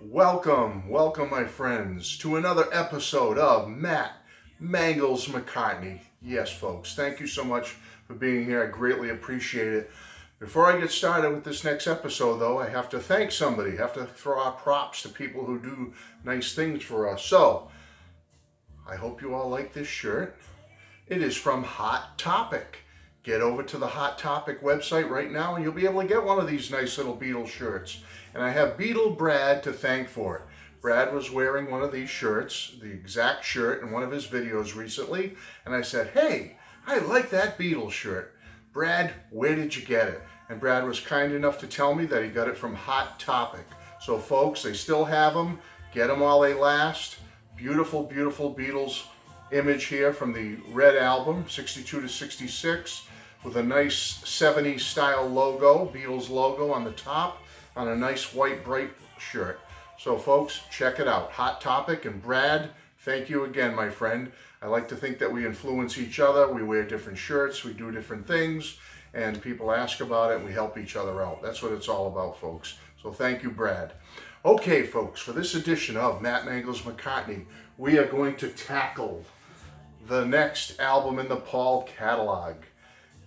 Welcome my friends to another episode of Mangles McCartney. Yes folks, thank you so much for being here. I greatly appreciate it. Before I get started with this next episode though, I have to thank somebody. I have to throw out props to people who do nice things for us. So, I hope you all like this shirt. It is from Hot Topic. Get over to the Hot Topic website right now and you'll be able to get one of these nice little Beatles shirts. And I have Beatle Brad to thank for it. Brad was wearing one of these shirts, the exact shirt, in one of his videos recently. And I said, hey, I like that Beatles shirt. Brad, where did you get it? And Brad was kind enough to tell me that he got it from Hot Topic. So folks, they still have them. Get them while they last. Beautiful, beautiful Beatles image here from the Red Album, 62 to 66, with a nice 70s style logo, Beatles logo on the top, on a nice white bright shirt. So folks, check it out. Hot Topic. And Brad, thank you again, my friend. I like to think that we influence each other. We wear different shirts, we do different things, and people ask about it and we help each other out. That's what it's all about, folks. So thank you, Brad. Okay, folks, for this edition of Mangles McCartney, we are going to tackle the next album in the Paul catalog.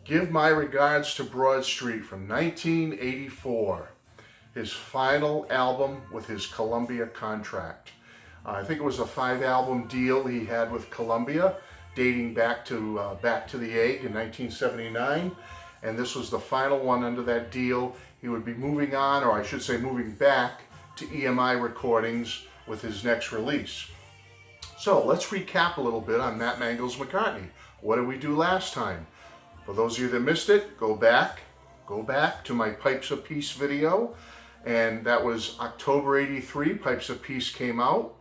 Give My Regards to Broad Street from 1984. His final album with his Columbia contract. I think it was a 5-album deal he had with Columbia, dating back to the Egg in 1979. And this was the final one under that deal. He would be moving on, or I should say moving back, to EMI Recordings with his next release. So let's recap a little bit on Mangles McCartney. What did we do last time? For those of you that missed it, go back to my Pipes of Peace video. And that was October 83, Pipes of Peace came out.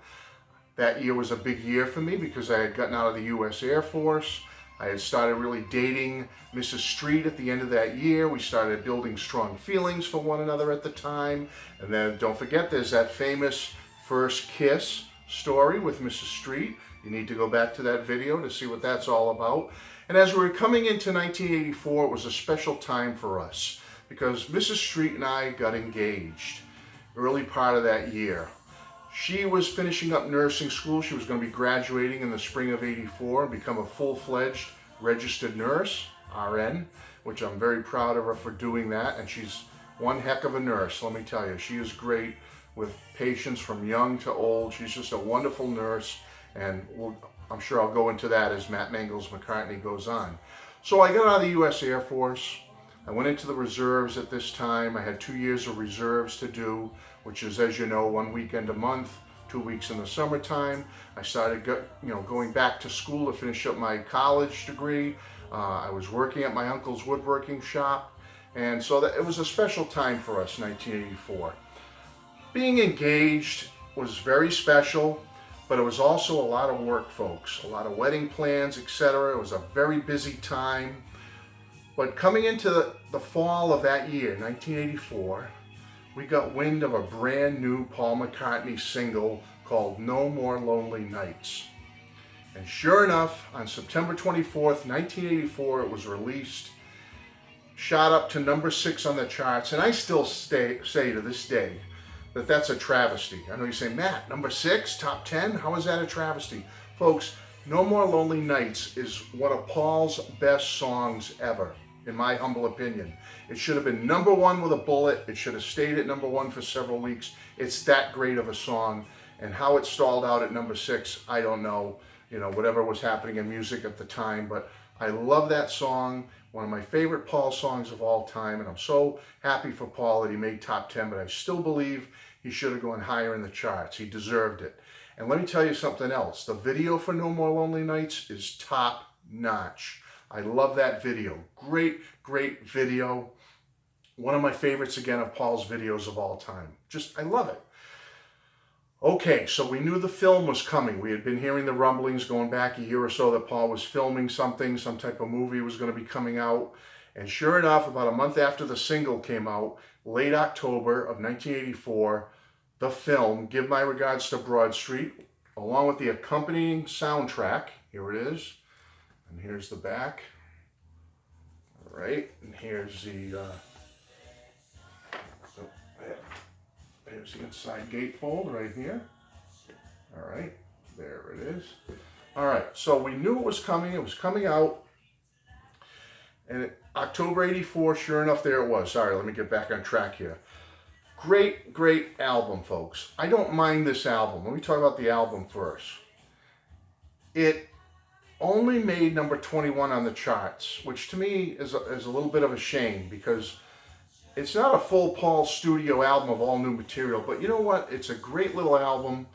That year was a big year for me because I had gotten out of the U.S. Air Force. I had started really dating Mrs. Street at the end of that year. We started building strong feelings for one another at the time. And then don't forget, there's that famous first kiss story with Mrs. Street. You need to go back to that video to see what that's all about. And as we were coming into 1984, it was a special time for us because Mrs. Street and I got engaged early part of that year. She was finishing up nursing school. She was going to be graduating in the spring of '84 and become a full-fledged registered nurse, RN, which I'm very proud of her for doing that. And she's one heck of a nurse, let me tell you. She is great with patients from young to old. She's just a wonderful nurse, and I'm sure I'll go into that as Mangles McCartney goes on. So I got out of the U.S. Air Force. I went into the reserves at this time. I had 2 years of reserves to do, which is, as you know, 1 weekend a month, 2 weeks in the summertime. I started going back to school to finish up my college degree. I was working at my uncle's woodworking shop, and so it was a special time for us, 1984. Being engaged was very special, but it was also a lot of work, folks. A lot of wedding plans, etc. It was a very busy time. But coming into the fall of that year, 1984, we got wind of a brand new Paul McCartney single called No More Lonely Nights. And sure enough, on September 24th, 1984, it was released, shot up to number 6 on the charts, and I still say to this day that that's a travesty. I know you say, Matt, number 6, top 10, how is that a travesty? Folks, No More Lonely Nights is one of Paul's best songs ever, in my humble opinion. It should have been number 1 with a bullet. It should have stayed at number 1 for several weeks. It's that great of a song. And how it stalled out at number 6, I don't know. Whatever was happening in music at the time. But I love that song. One of my favorite Paul songs of all time. And I'm so happy for Paul that he made top 10. But I still believe he should have gone higher in the charts. He deserved it. And let me tell you something else. The video for No More Lonely Nights is top notch. I love that video. Great, great video. One of my favorites, again, of Paul's videos of all time. I love it. Okay, so we knew the film was coming. We had been hearing the rumblings going back a year or so that Paul was filming something, some type of movie was going to be coming out. And sure enough, about a month after the single came out, late October of 1984, the film, Give My Regards to Broad Street, along with the accompanying soundtrack, here it is, and here's the back. All right, and here's the There's the inside gatefold right here. All right, there it is. All right, so we knew it was coming. It was coming out. And October 84, sure enough, there it was. Sorry, let me get back on track here. Great, great album, folks. I don't mind this album. Let me talk about the album first. It only made number 21 on the charts, which to me is a little bit of a shame because it's not a full Paul studio album of all new material, but you know what? It's a great little album.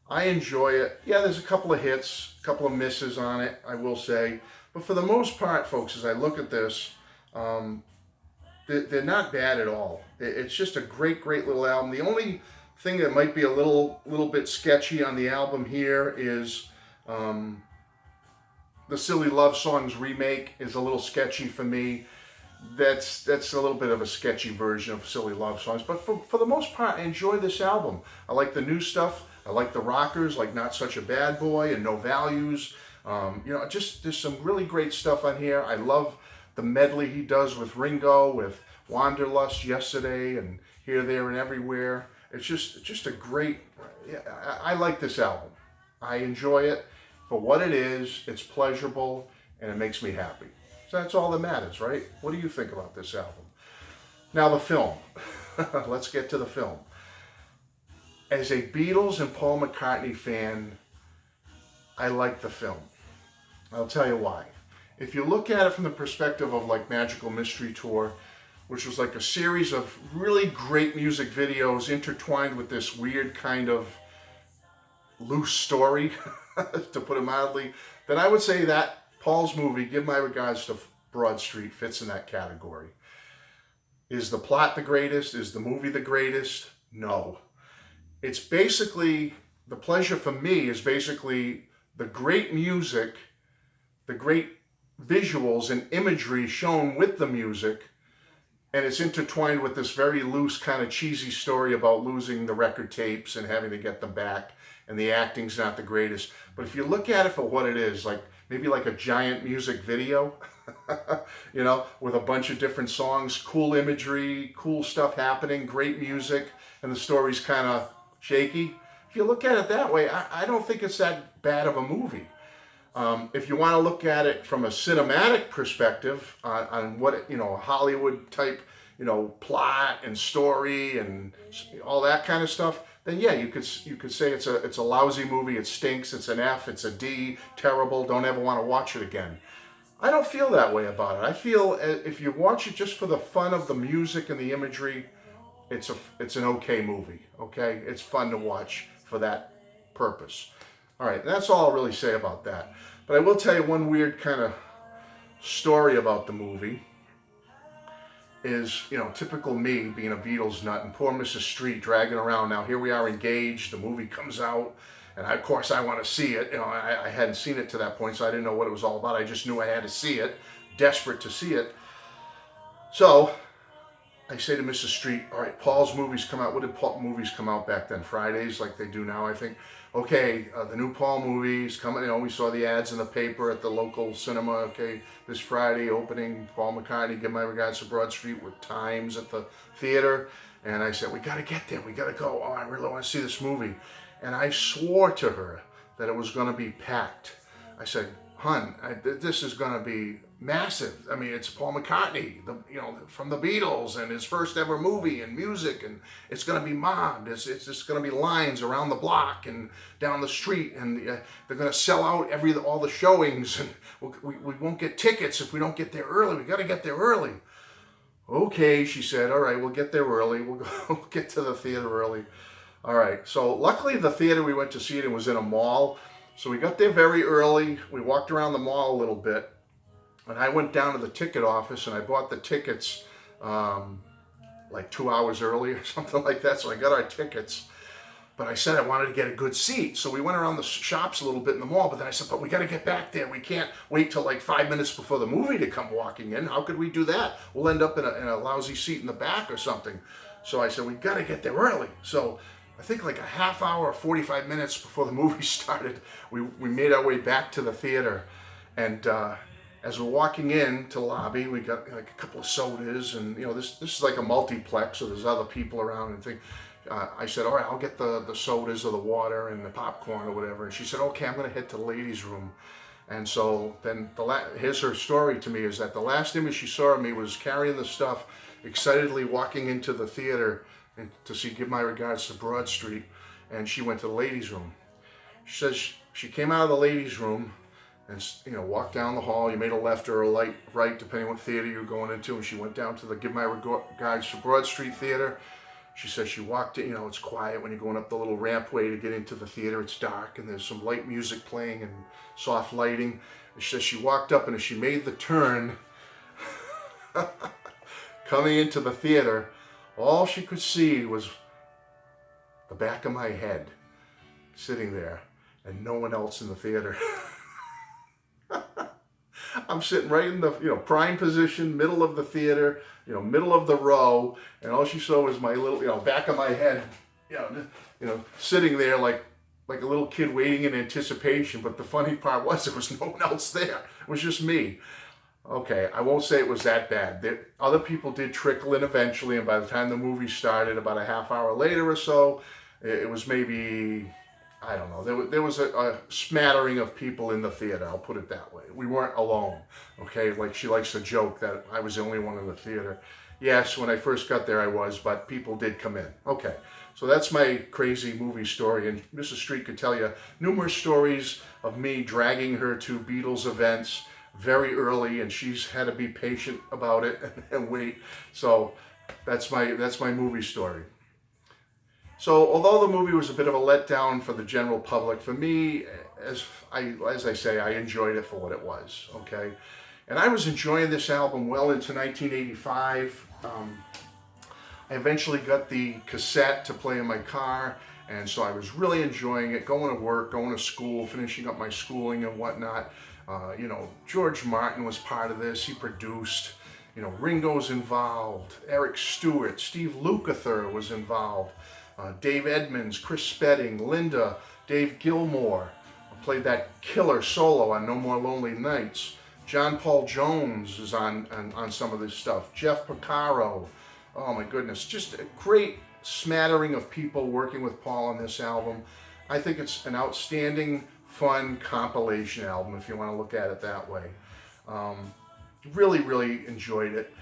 I enjoy it. Yeah, there's a couple of hits, a couple of misses on it, I will say. But for the most part, folks, as I look at this, they're not bad at all. It's just a great, great little album. The only thing that might be a little bit sketchy on the album here is the Silly Love Songs remake is a little sketchy for me. That's a little bit of a sketchy version of Silly Love Songs. But for the most part, I enjoy this album. I like the new stuff. I like the rockers, like Not Such a Bad Boy and No Values. Just there's some really great stuff on here. I love the medley he does with Ringo, with Wanderlust, Yesterday, and Here, There, and Everywhere. It's just a great, I like this album. I enjoy it for what it is. It's pleasurable, and it makes me happy. So that's all that matters, right? What do you think about this album? Now the film. Let's get to the film. As a Beatles and Paul McCartney fan, I like the film. I'll tell you why. If you look at it from the perspective of like Magical Mystery Tour, which was like a series of really great music videos intertwined with this weird kind of loose story, to put it mildly, then I would say that Paul's movie, Give My Regards to Broad Street, fits in that category. Is the plot the greatest? Is the movie the greatest? No. It's basically, the pleasure for me is basically the great music, the great visuals and imagery shown with the music, and it's intertwined with this very loose kind of cheesy story about losing the record tapes and having to get them back, and the acting's not the greatest. But if you look at it for what it is, like maybe like a giant music video, with a bunch of different songs, cool imagery, cool stuff happening, great music, and the story's kind of shaky. If you look at it that way, I don't think it's that bad of a movie. If you want to look at it from a cinematic perspective on what, a Hollywood type, plot and story and all that kind of stuff, then yeah, you could say it's a lousy movie. It stinks. It's an F. It's a D. Terrible. Don't ever want to watch it again. I don't feel that way about it. I feel if you watch it just for the fun of the music and the imagery, it's an okay movie. Okay, it's fun to watch for that purpose. All right, that's all I'll really say about that. But I will tell you one weird kind of story about the movie is, typical me being a Beatles nut and poor Mrs. Street dragging around. Now, here we are engaged, the movie comes out, and of course I want to see it. I hadn't seen it to that point, so I didn't know what it was all about. I just knew I had to see it, desperate to see it. So I say to Mrs. Street, all right, Paul's movies come out. What did Paul movies come out back then? Fridays, like they do now, I think. Okay, the new Paul movies coming. We saw the ads in the paper at the local cinema. Okay, this Friday opening, Paul McCartney, Give My Regards to Broad Street with Times at the theater. And I said, we got to get there. We got to go. Oh, I really want to see this movie. And I swore to her that it was going to be packed. I said, hun, this is going to be massive. I mean, it's Paul McCartney, from the Beatles, and his first ever movie and music, and it's going to be mobbed. It's just going to be lines around the block and down the street, and they're going to sell out all the showings, and we won't get tickets if we don't get there early. We got to get there early. Okay, she said. All right, we'll get there early. We'll get to the theater early. All right. So luckily, the theater we went to see it in was in a mall. So we got there very early. We walked around the mall a little bit. And I went down to the ticket office and I bought the tickets like 2 hours early or something like that. So I got our tickets. But I said I wanted to get a good seat. So we went around the shops a little bit in the mall. But then I said, but we got to get back there. We can't wait till like 5 minutes before the movie to come walking in. How could we do that? We'll end up in a lousy seat in the back or something. So I said, we got to get there early. So I think like a half hour or 45 minutes before the movie started, we made our way back to the theater. And as we're walking in to the lobby, we got like a couple of sodas, and this is like a multiplex, so there's other people around and things. I said, all right, I'll get the sodas or the water and the popcorn or whatever. And she said, okay, I'm going to head to the ladies' room. And so then here's her story to me, is that the last image she saw of me was carrying the stuff, excitedly walking into the theater to see Give My Regards to Broad Street, and she went to the ladies' room. She says she came out of the ladies' room and walked down the hall. You made a left or a right, depending what theater you're going into, and she went down to the Give My Regards to Broad Street theater. She says she walked in, it's quiet when you're going up the little rampway to get into the theater. It's dark and there's some light music playing and soft lighting. And she says she walked up, and as she made the turn, coming into the theater, all she could see was the back of my head sitting there and no one else in the theater. I'm sitting right in the prime position, middle of the theater, middle of the row, and all she saw was my little back of my head, sitting there like a little kid waiting in anticipation. But the funny part was there was no one else there. It was just me. Okay, I won't say it was that bad. Other people did trickle in eventually, and by the time the movie started, about a half hour later or so, it was maybe, I don't know, there was a smattering of people in the theater, I'll put it that way. We weren't alone, okay? Like she likes to joke that I was the only one in the theater. Yes, when I first got there I was, but people did come in. Okay, so that's my crazy movie story, and Mrs. Street could tell you numerous stories of me dragging her to Beatles events very early, and she's had to be patient about it and wait. So that's my movie story. So although the movie was a bit of a letdown for the general public, for me, as I say, I enjoyed it for what it was, okay? And I was enjoying this album well into 1985. I eventually got the cassette to play in my car, and so I was really enjoying it, going to work, going to school, finishing up my schooling and whatnot. George Martin was part of this. He produced, Ringo's involved, Eric Stewart, Steve Lukather was involved. Dave Edmunds, Chris Spedding, Linda, Dave Gilmore played that killer solo on No More Lonely Nights. John Paul Jones is on some of this stuff. Jeff Porcaro. Oh my goodness, just a great smattering of people working with Paul on this album. I think it's an outstanding, fun compilation album, if you want to look at it that way. Really, really enjoyed it.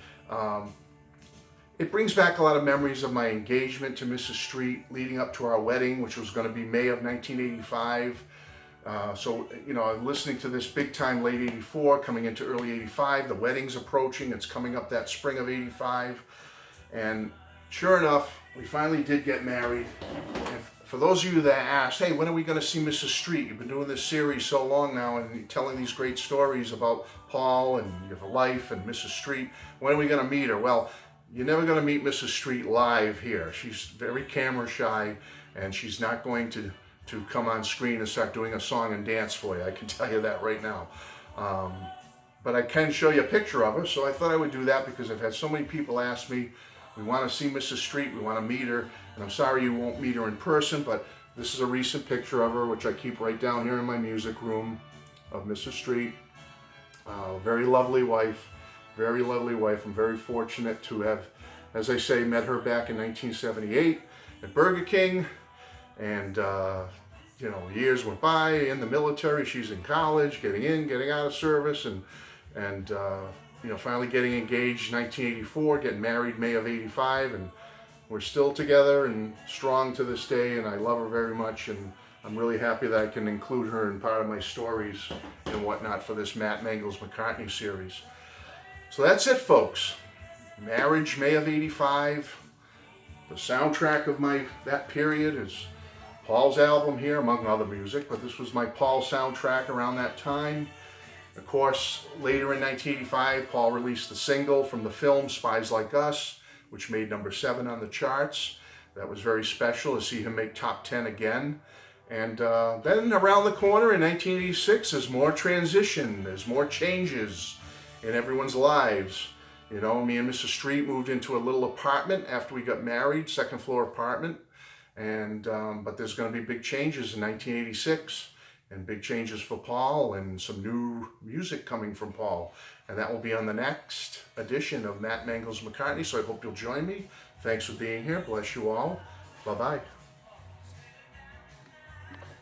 It brings back a lot of memories of my engagement to Mrs. Street leading up to our wedding, which was going to be May of 1985. So, I'm listening to this big time late 84, coming into early 85. The wedding's approaching. It's coming up that spring of 85. And sure enough, we finally did get married. And for those of you that asked, hey, when are we going to see Mrs. Street? You've been doing this series so long now and telling these great stories about Paul and your life and Mrs. Street. When are we going to meet her? Well, you're never going to meet Mrs. Street live here. She's very camera shy, and she's not going to come on screen and start doing a song and dance for you. I can tell you that right now. But I can show you a picture of her, so I thought I would do that because I've had so many people ask me, we want to see Mrs. Street, we want to meet her, and I'm sorry you won't meet her in person, but this is a recent picture of her, which I keep right down here in my music room of Mrs. Street. Very lovely wife. Very lovely wife. I'm very fortunate to have, as I say, met her back in 1978 at Burger King. And, years went by in the military. She's in college, getting in, getting out of service, and finally getting engaged in 1984, getting married May of 85. And we're still together and strong to this day. And I love her very much. And I'm really happy that I can include her in part of my stories and whatnot for this Mangles McCartney series. So that's it, folks. Marriage, May of 85. The soundtrack of that period is Paul's album here, among other music, but this was my Paul soundtrack around that time. Of course, later in 1985, Paul released the single from the film Spies Like Us, which made number 7 on the charts. That was very special to see him make top 10 again. And then around the corner in 1986, there's more transition, there's more changes in everyone's lives. Me and Mrs. Street moved into a little apartment after we got married, second floor apartment. And but there's going to be big changes in 1986. and big changes for Paul and some new music coming from Paul. And that will be on the next edition of Matt Mangles McCartney. So I hope you'll join me. Thanks for being here. Bless you all. Bye-bye.